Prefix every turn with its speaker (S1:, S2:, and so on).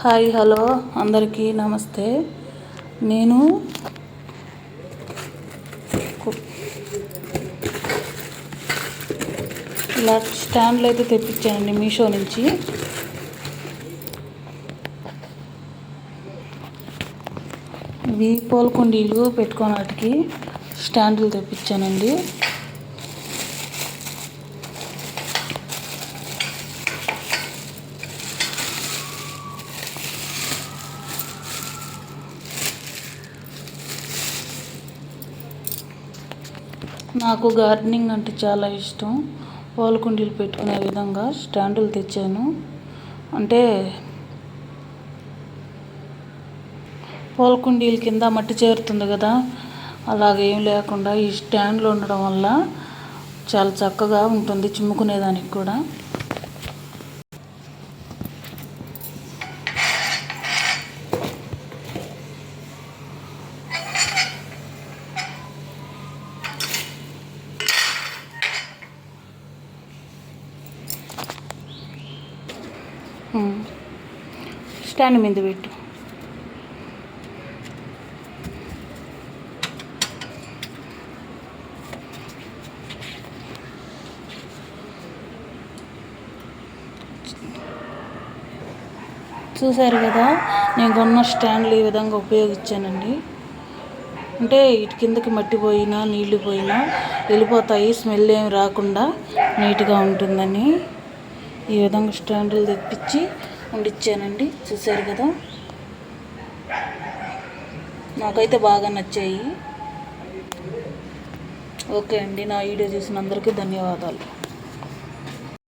S1: Hi hello అందరికీ నమస్తే. నేను ఇలా స్టాండ్లు అయితే తెప్పించానండి మీషో నుంచి. ఇవి పూల కుండీలు పెట్టుకోవడానికి స్టాండ్లు తెప్పించానండి. నాకు గార్డెనింగ్ అంటే చాలా ఇష్టం. పూల కుండీలు పెట్టుకునే విధంగా స్టాండులు తెచ్చాను. అంటే పూల కుండీల కింద మట్టి చేరుతుంది కదా, అలాగేం లేకుండా ఈ స్టాండ్లు ఉండడం వల్ల చాలా చక్కగా ఉంటుంది చిమ్ముకునేదానికి కూడా. స్టాండ్ మీద పెట్టు. చూసారు కదా, నేను కొన్న స్టాండ్లు ఈ విధంగా ఉపయోగించానండి. అంటే ఇటు కిందకి మట్టి పోయినా నీళ్లు పోయినా వెళ్ళిపోతాయి, స్మెల్ ఏమి రాకుండా నీట్గా ఉంటుందని ఈ విధంగా స్టాండ్లు తెప్పించి ఉండిచ్చానండి. చూసారు కదా, నాకైతే బాగా నచ్చాయి. ఓకే అండి, నా వీడియో చూసిన అందరికీ ధన్యవాదాలు.